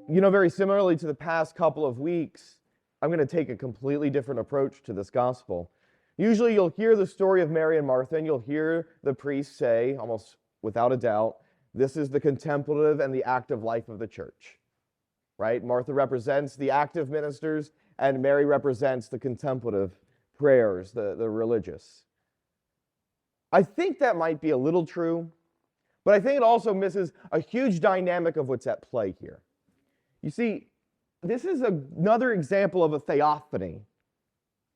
Very similarly to the past couple of weeks, I'm going to take a completely different approach to this gospel. Usually you'll hear the story of Mary and Martha, and you'll hear the priest say, almost without a doubt, this is the contemplative and the active life of the church, right? Martha represents the active ministers, and Mary represents the contemplative prayers, the religious. I think that might be a little true, but I think it also misses a huge dynamic of what's at play here. You see, this is another example of a theophany.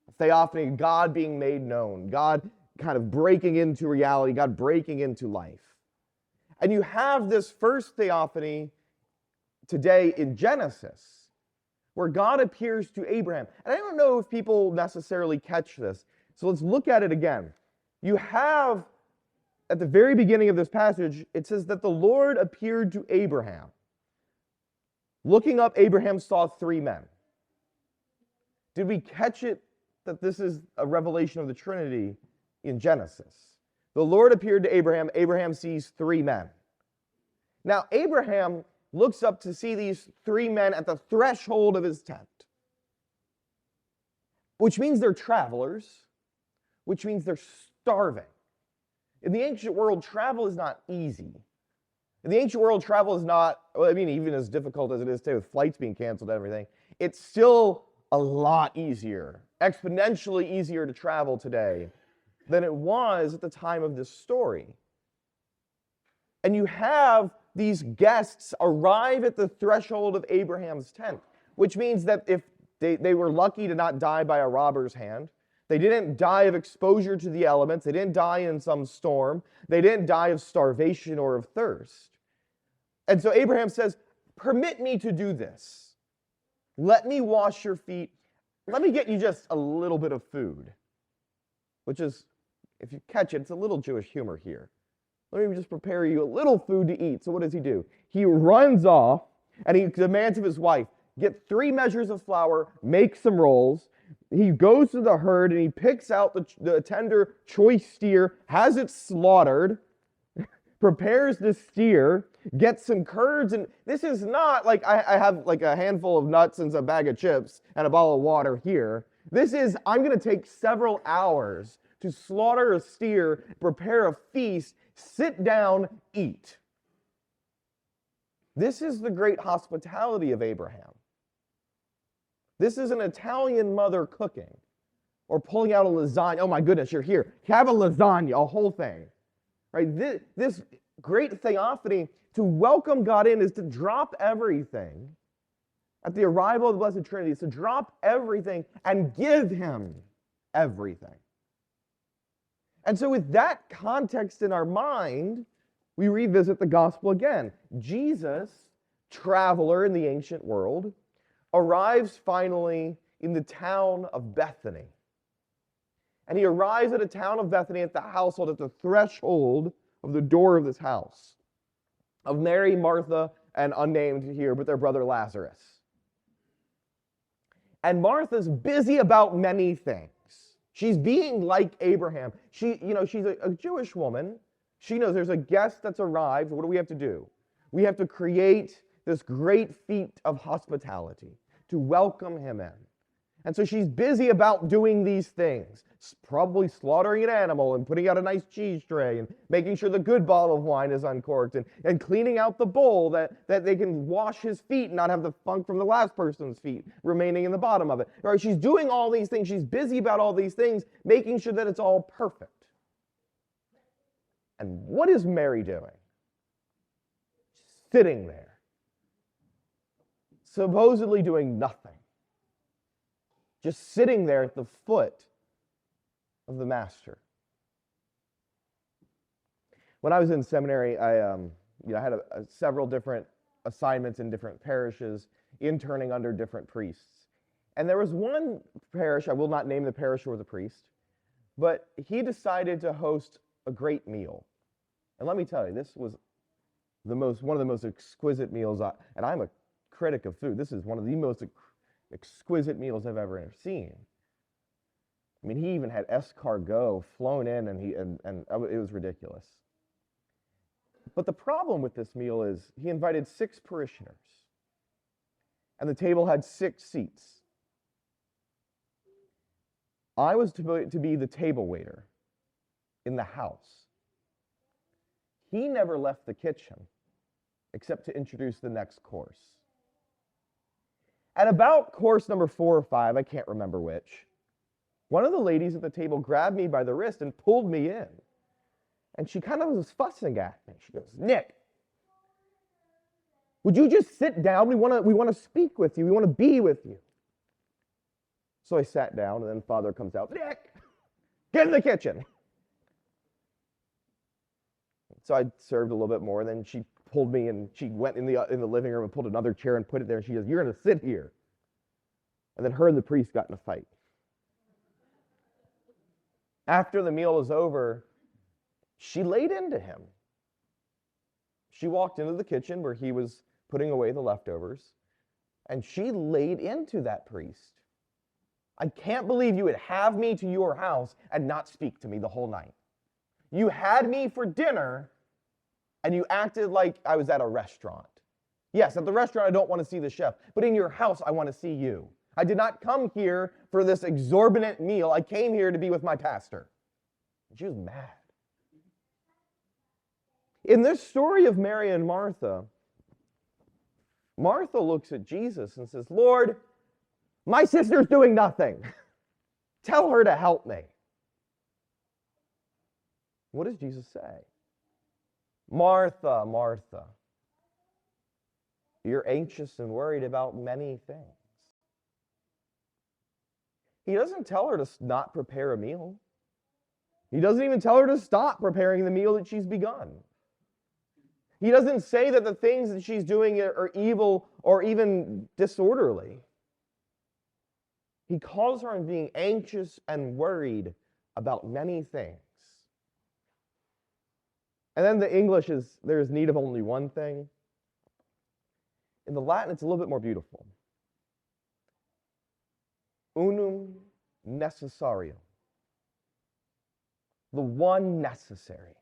A theophany, God being made known, God kind of breaking into reality, God breaking into life. And you have this first theophany today in Genesis, where God appears to Abraham. And I don't know if people necessarily catch this, so let's look at it again. You have, at the very beginning of this passage, it says that the Lord appeared to Abraham. Looking up, Abraham saw three men. Did we catch it that this is a revelation of the Trinity in Genesis? The Lord appeared to Abraham. Abraham sees three men. Now, Abraham looks up to see these three men at the threshold of his tent, which means they're travelers, which means they're starving. In the ancient world, travel is not easy. In the ancient world, travel is not, even as difficult as it is today with flights being canceled and everything, it's still a lot easier, exponentially easier to travel today than it was at the time of this story. And you have these guests arrive at the threshold of Abraham's tent, which means that if they were lucky to not die by a robber's hand, they didn't die of exposure to the elements, they didn't die in some storm, they didn't die of starvation or of thirst. And so Abraham says, permit me to do this. Let me wash your feet. Let me get you just a little bit of food, which is, if you catch it, it's a little Jewish humor here. Let me just prepare you a little food to eat. So what does he do? He runs off and he demands of his wife, get 3 measures of flour, make some rolls. He goes to the herd and he picks out the tender, choice steer, has it slaughtered, prepares the steer, gets some curds, and this is not like I have like a handful of nuts and a bag of chips and a bottle of water here. This is, I'm going to take several hours to slaughter a steer, prepare a feast, sit down, eat. This is the great hospitality of Abraham. This is an Italian mother cooking or pulling out a lasagna. Oh my goodness, you're here. Have a lasagna, a whole thing. Right? This great theophany, to welcome God in is to drop everything. At the arrival of the Blessed Trinity, is to drop everything and give him everything. And so with that context in our mind, we revisit the gospel again. Jesus, traveler in the ancient world, arrives finally in the town of Bethany. And he arrives at a town of Bethany at the household, at the threshold of the door of this house, of Mary, Martha, and unnamed here, but their brother Lazarus. And Martha's busy about many things. She's being like Abraham. She's a Jewish woman. She knows there's a guest that's arrived. What do we have to do? We have to create this great feat of hospitality to welcome him in. And so she's busy about doing these things, probably slaughtering an animal and putting out a nice cheese tray and making sure the good bottle of wine is uncorked and cleaning out the bowl that they can wash his feet and not have the funk from the last person's feet remaining in the bottom of it. Right? She's doing all these things. She's busy about all these things, making sure that it's all perfect. And what is Mary doing? Sitting there, supposedly doing nothing. Just sitting there at the foot of the Master. When I was in seminary, I had several different assignments in different parishes, interning under different priests. And there was one parish, I will not name the parish or the priest, but he decided to host a great meal. And let me tell you, this was one of the most exquisite meals, and I'm a critic of food. This is one of the most exquisite meals I've ever seen. I mean, he even had escargot flown in, and it was ridiculous. But the problem with this meal is he invited 6 parishioners. and the table had 6 seats. I was to be the table waiter in the house. He never left the kitchen except to introduce the next course. At about course number 4 or 5, I can't remember which, one of the ladies at the table grabbed me by the wrist and pulled me in. And she kind of was fussing at me. She goes, "Nick, would you just sit down? We want to speak with you. We want to be with you." So I sat down, and then Father comes out, "Nick, get in the kitchen." So I served a little bit more, and then she pulled me, and she went in the living room and pulled another chair and put it there, and she goes, "You're going to sit here." And then her and the priest got in a fight. After the meal was over, she laid into him. She walked into the kitchen where he was putting away the leftovers, and she laid into that priest. "I can't believe you would have me to your house and not speak to me the whole night. You had me for dinner, and you acted like I was at a restaurant. Yes, at the restaurant I don't want to see the chef, but in your house I want to see you. I did not come here for this exorbitant meal. I came here to be with my pastor." And she was mad. In this story of Mary and Martha, Martha looks at Jesus and says, "Lord, my sister's doing nothing. Tell her to help me." What does Jesus say? "Martha, Martha, you're anxious and worried about many things." He doesn't tell her to not prepare a meal. He doesn't even tell her to stop preparing the meal that she's begun. He doesn't say that the things that she's doing are evil or even disorderly. He calls her on being anxious and worried about many things. And then the English is, "There is need of only one thing." In the Latin, it's a little bit more beautiful. Unum necessarium. The one necessary.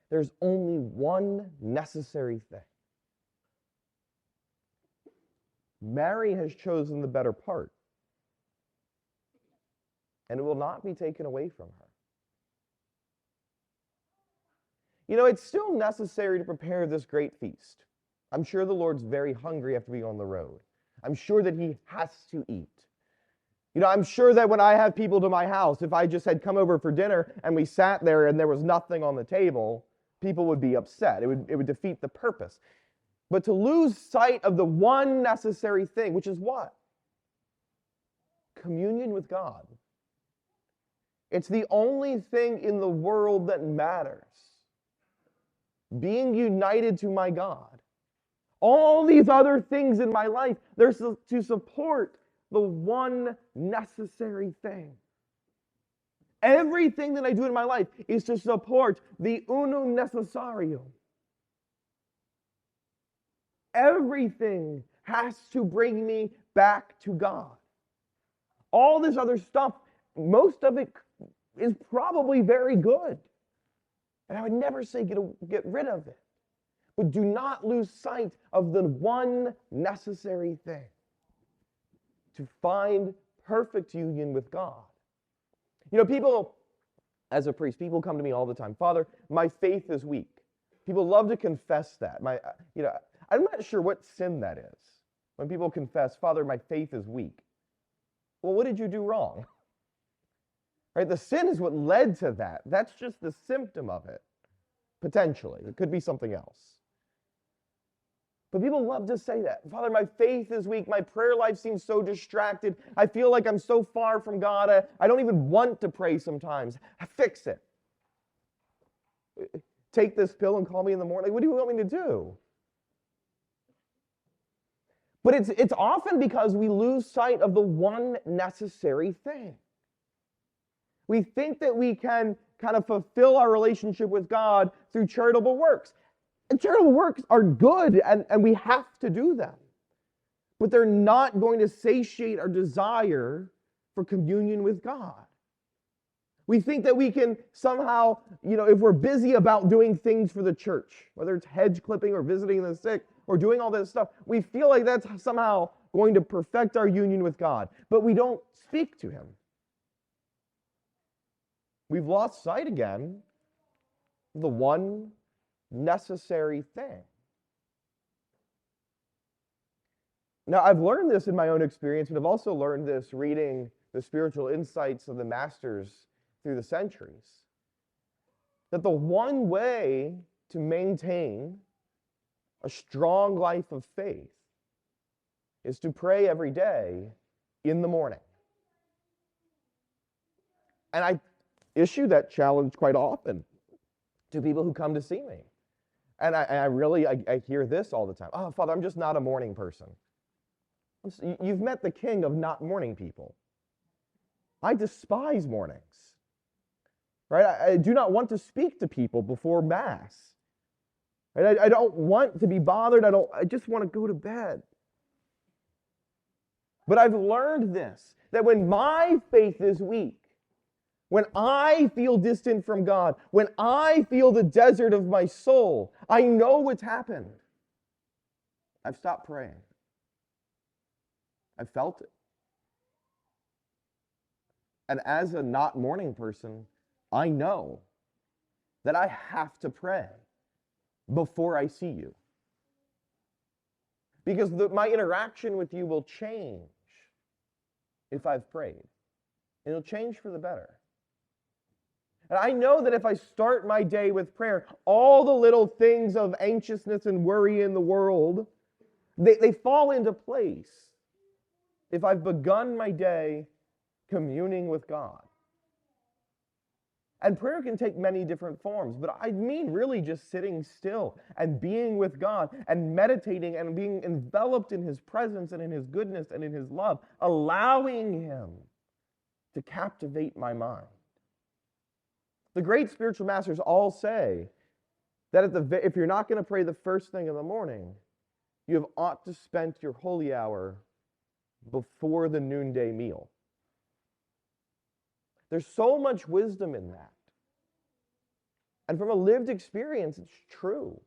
There's only one necessary thing. Mary has chosen the better part, and it will not be taken away from her. You know, it's still necessary to prepare this great feast. I'm sure the Lord's very hungry after being on the road. I'm sure that he has to eat. You know, I'm sure that when I have people to my house, if I just had come over for dinner and we sat there and there was nothing on the table, people would be upset. It would defeat the purpose. But to lose sight of the one necessary thing, which is what? Communion with God. It's the only thing in the world that matters. Being united to my God. All these other things in my life, they're to support the one necessary thing. Everything that I do in my life is to support the unum necessarium. Everything has to bring me back to God. All this other stuff, most of it is probably very good. And I would never say get rid of it. But do not lose sight of the one necessary thing. To find perfect union with God. You know, people, as a priest, people come to me all the time, "Father, my faith is weak." People love to confess that. I'm not sure what sin that is. When people confess, "Father, my faith is weak." Well, what did you do wrong? Right? The sin is what led to that. That's just the symptom of it, potentially. It could be something else. But people love to say that. "Father, my faith is weak. My prayer life seems so distracted. I feel like I'm so far from God. I don't even want to pray sometimes." Fix it. Take this pill and call me in the morning. What do you want me to do? But it's often because we lose sight of the one necessary thing. We think that we can kind of fulfill our relationship with God through charitable works. And charitable works are good, and we have to do them. But they're not going to satiate our desire for communion with God. We think that we can somehow, if we're busy about doing things for the church, whether it's hedge clipping or visiting the sick or doing all this stuff, we feel like that's somehow going to perfect our union with God, but we don't speak to him. We've lost sight again of the one necessary thing. Now, I've learned this in my own experience, but I've also learned this reading the spiritual insights of the masters through the centuries, that the one way to maintain a strong life of faith is to pray every day in the morning. And I issue that challenge quite often to people who come to see me. And I hear this all the time. Oh, Father, I'm just not a morning person. You've met the king of not morning people. I despise mornings. Right? I do not want to speak to people before Mass. Right? I don't want to be bothered. I just want to go to bed. But I've learned this, that when my faith is weak, when I feel distant from God, when I feel the desert of my soul, I know what's happened. I've stopped praying. I've felt it. And as a not morning person, I know that I have to pray before I see you. Because my interaction with you will change if I've prayed. It'll change for the better. And I know that if I start my day with prayer, all the little things of anxiousness and worry in the world, they fall into place if I've begun my day communing with God. And prayer can take many different forms, but I mean really just sitting still and being with God and meditating and being enveloped in his presence and in his goodness and in his love, allowing him to captivate my mind. The great spiritual masters all say that if you're not going to pray the first thing in the morning, you have ought to spend your holy hour before the noonday meal. There's so much wisdom in that. And from a lived experience, it's true.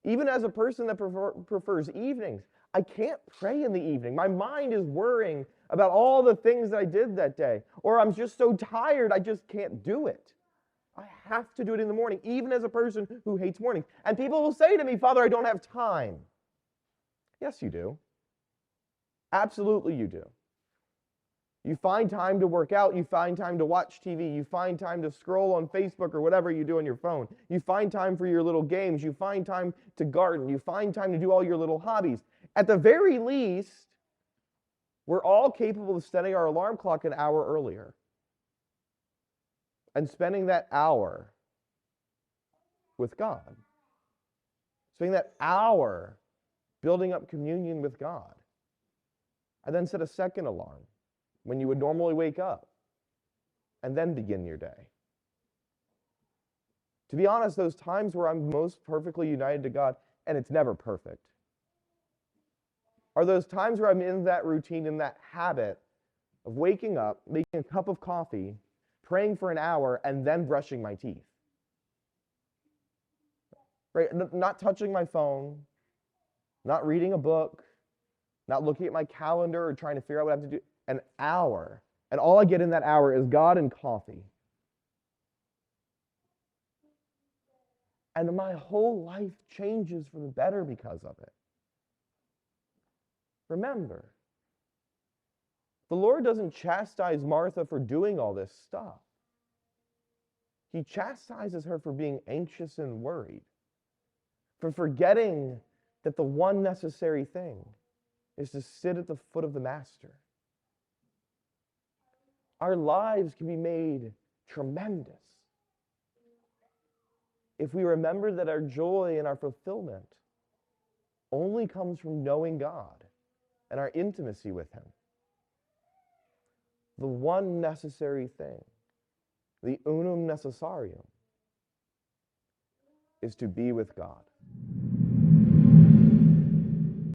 Even as a person that prefers evenings, I can't pray in the evening. My mind is worrying about all the things that I did that day. Or I'm just so tired, I just can't do it. I have to do it in the morning, even as a person who hates mornings. And people will say to me, Father, I don't have time. Yes, you do. Absolutely you do. You find time to work out, you find time to watch TV, you find time to scroll on Facebook or whatever you do on your phone. You find time for your little games, you find time to garden, you find time to do all your little hobbies. At the very least, we're all capable of setting our alarm clock an hour earlier and spending that hour with God. Spending that hour building up communion with God. And then set a second alarm when you would normally wake up, and then begin your day. To be honest, those times where I'm most perfectly united to God, and it's never perfect, are those times where I'm in that routine, in that habit of waking up, making a cup of coffee, praying for an hour, and then brushing my teeth. Right? Not touching my phone, not reading a book, not looking at my calendar or trying to figure out what I have to do. An hour. And all I get in that hour is God and coffee. And my whole life changes for the better because of it. Remember, the Lord doesn't chastise Martha for doing all this stuff. He chastises her for being anxious and worried, for forgetting that the one necessary thing is to sit at the foot of the Master. Our lives can be made tremendous if we remember that our joy and our fulfillment only comes from knowing God and our intimacy with him. The one necessary thing, the unum necessarium, is to be with God.